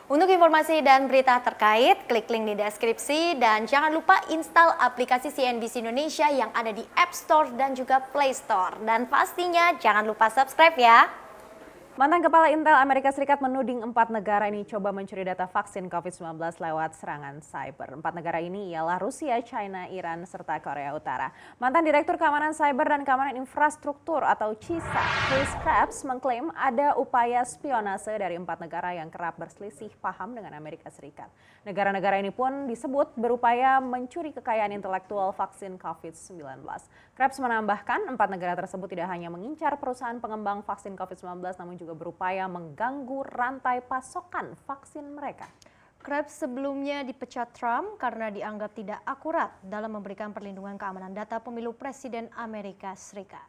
Untuk informasi dan berita terkait, klik link di deskripsi dan jangan lupa install aplikasi CNBC Indonesia yang ada di App Store dan juga Play Store. Dan pastinya jangan lupa subscribe ya. Mantan Kepala Intel Amerika Serikat menuding 4 negara ini coba mencuri data vaksin COVID-19 lewat serangan cyber. 4 negara ini ialah Rusia, China, Iran, serta Korea Utara. Mantan Direktur Keamanan Cyber dan Keamanan Infrastruktur atau CISA, Chris Krebs mengklaim ada upaya spionase dari 4 negara yang kerap berselisih paham dengan Amerika Serikat. Negara-negara ini pun disebut berupaya mencuri kekayaan intelektual vaksin COVID-19. Krebs menambahkan 4 negara tersebut tidak hanya mengincar perusahaan pengembang vaksin COVID-19 namun juga berupaya mengganggu rantai pasokan vaksin mereka. Krebs sebelumnya dipecat Trump karena dianggap tidak akurat dalam memberikan perlindungan keamanan data pemilu Presiden Amerika Serikat.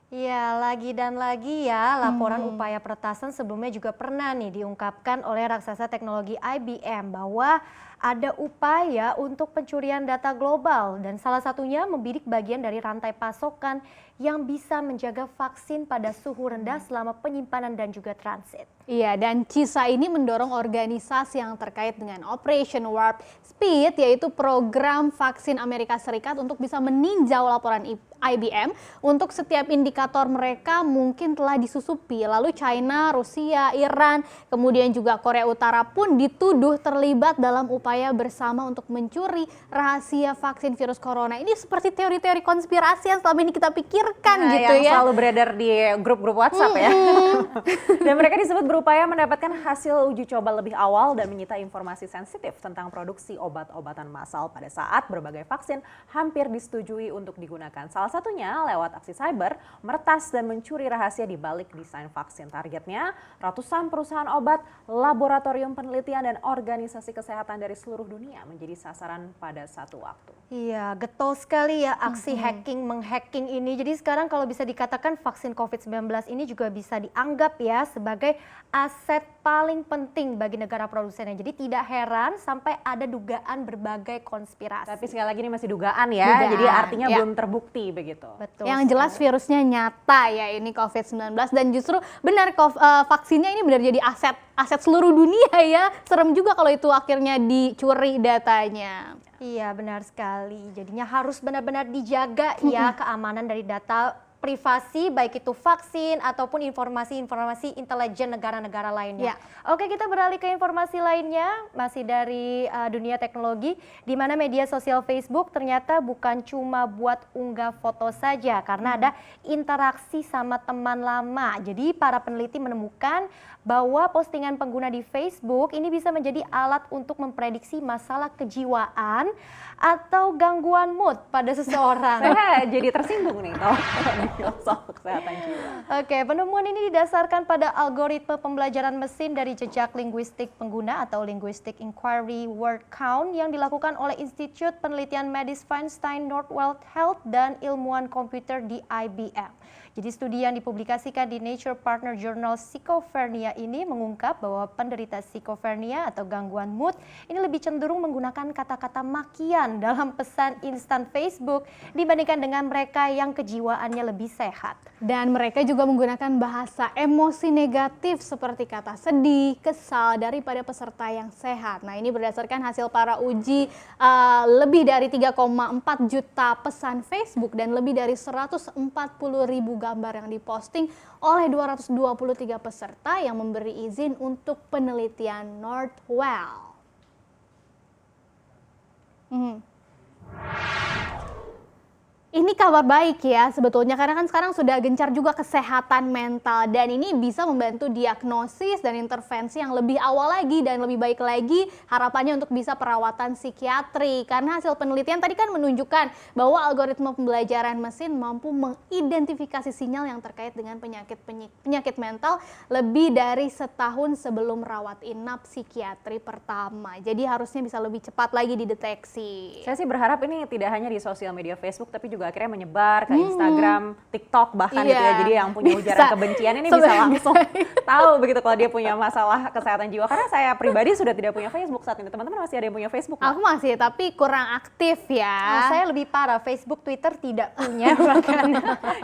Ya, lagi dan lagi ya, laporan upaya peretasan sebelumnya juga pernah nih diungkapkan oleh raksasa teknologi IBM bahwa ada upaya untuk pencurian data global dan salah satunya membidik bagian dari rantai pasokan yang bisa menjaga vaksin pada suhu rendah selama penyimpanan dan juga transit. Iya, dan CISA ini mendorong organisasi yang terkait dengan Operation Warp Speed, yaitu program vaksin Amerika Serikat untuk bisa meninjau laporan IBM untuk setiap indikator mereka mungkin telah disusupi. Lalu China, Rusia, Iran, kemudian juga Korea Utara pun dituduh terlibat dalam upaya bersama untuk mencuri rahasia vaksin virus corona. Ini seperti teori-teori konspirasi yang selama ini kita pikirkan gitu yang ya. Selalu beredar di grup-grup WhatsApp ya. Dan mereka disebut berupaya mendapatkan hasil uji coba lebih awal dan menyita informasi sensitif tentang produksi obat-obatan massal pada saat berbagai vaksin hampir disetujui untuk digunakan. Salah satunya lewat aksi cyber, meretas dan mencuri rahasia di balik desain vaksin. Targetnya ratusan perusahaan obat, laboratorium penelitian dan organisasi kesehatan dari seluruh dunia menjadi sasaran pada satu waktu. Iya, getol sekali ya aksi hacking-menghacking ini. Jadi sekarang kalau bisa dikatakan vaksin COVID-19 ini juga bisa dianggap ya sebagai aset paling penting bagi negara produsennya. Jadi tidak heran sampai ada dugaan berbagai konspirasi. Tapi sekali lagi ini masih dugaan ya, jadi artinya belum terbukti begitu. Betul. Yang jelas virusnya nyata ya ini COVID-19 dan justru benar vaksinnya ini benar jadi aset seluruh dunia ya. Serem juga kalau itu akhirnya dicuri datanya. Iya, benar sekali. Jadinya harus benar-benar dijaga ya keamanan dari data privasi, baik itu vaksin ataupun informasi-informasi intelijen negara-negara lainnya. Oke, kita beralih ke informasi lainnya, masih dari dunia teknologi, di mana media sosial Facebook ternyata bukan cuma buat unggah foto saja, karena ada interaksi sama teman lama. Jadi para peneliti menemukan bahwa postingan pengguna di Facebook ini bisa menjadi alat untuk memprediksi masalah kejiwaan atau gangguan mood pada seseorang. Saya jadi tersinggung nih kalau soal kesehatan jiwa. Oke, penemuan ini didasarkan pada algoritma pembelajaran mesin dari jejak linguistik pengguna atau Linguistic Inquiry Word Count yang dilakukan oleh Institut Penelitian Medis Feinstein Northwell Health dan ilmuwan komputer di IBM. Jadi studi yang dipublikasikan di Nature Partner Journal Schizophrenia ini mengungkap bahwa penderita schizophrenia atau gangguan mood ini lebih cenderung menggunakan kata-kata makian dalam pesan instan Facebook dibandingkan dengan mereka yang kejiwaannya lebih sehat. Dan mereka juga menggunakan bahasa emosi negatif seperti kata sedih, kesal daripada peserta yang sehat. Nah, ini berdasarkan hasil para uji lebih dari 3,4 juta pesan Facebook dan lebih dari 140.000 gambar yang diposting oleh 223 peserta yang memberi izin untuk penelitian Northwell. Ini kabar baik ya sebetulnya karena kan sekarang sudah gencar juga kesehatan mental dan ini bisa membantu diagnosis dan intervensi yang lebih awal lagi dan lebih baik lagi harapannya untuk bisa perawatan psikiatri karena hasil penelitian tadi kan menunjukkan bahwa algoritma pembelajaran mesin mampu mengidentifikasi sinyal yang terkait dengan penyakit mental lebih dari setahun sebelum rawat inap psikiatri pertama. Jadi harusnya bisa lebih cepat lagi dideteksi. Saya sih berharap ini tidak hanya di sosial media Facebook tapi juga akhirnya menyebar ke Instagram, TikTok bahkan gitu ya. Iya. Jadi yang punya ujaran Bisa. kebencian ini bisa langsung tahu begitu kalau dia punya masalah kesehatan jiwa. Karena saya pribadi sudah tidak punya Facebook saat ini. Teman-teman masih ada yang punya Facebook nggak? Aku masih, tapi kurang aktif ya. Oh, saya lebih parah, Facebook, Twitter tidak punya bahkan.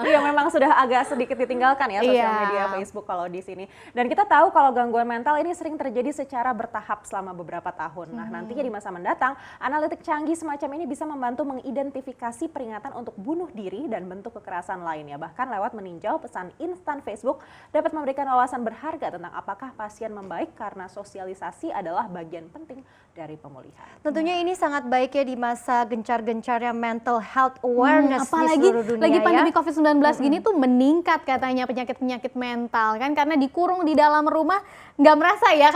Iya, memang sudah agak sedikit ditinggalkan ya sosial Iya. media Facebook kalau di sini. Dan kita tahu kalau gangguan mental ini sering terjadi secara bertahap selama beberapa tahun. Nah, nantinya di masa mendatang, analitik canggih semacam ini bisa membantu mengidentifikasi peringatan untuk bunuh diri dan bentuk kekerasan lainnya. Bahkan lewat meninjau pesan instan Facebook dapat memberikan wawasan berharga tentang apakah pasien membaik karena sosialisasi adalah bagian penting dari pemulihan. Tentunya ini sangat baik ya di masa gencar-gencarnya mental health awareness di Apalagi seluruh dunia lagi pandemi ya. COVID-19 gini tuh meningkat katanya penyakit-penyakit mental kan, karena dikurung di dalam rumah nggak merasa ya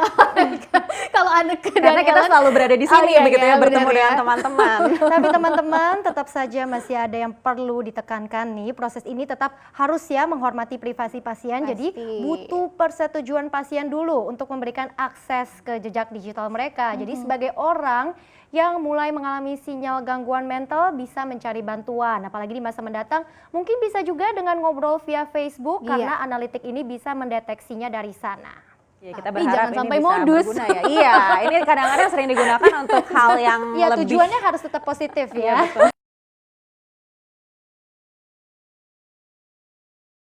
kalau anak Karena kita selalu berada di sini begitu ya, bertemu bener dengan teman-teman. Tapi teman-teman tetap saja masih ada yang perlu ditekankan nih. Proses ini tetap harus ya menghormati privasi pasien. Jadi Pasti. butuh persetujuan pasien dulu untuk memberikan akses ke jejak digital mereka. Jadi sebagai orang yang mulai mengalami sinyal gangguan mental bisa mencari bantuan. Apalagi di masa mendatang mungkin bisa juga dengan ngobrol via Facebook karena analitik ini bisa mendeteksinya dari sana. Ya, kita Tapi berharap jangan ini sampai bisa modus. berguna ya. Iya, ini kadang-kadang sering digunakan untuk hal yang Ya lebih tujuannya harus tetap positif Iya, ya. betul.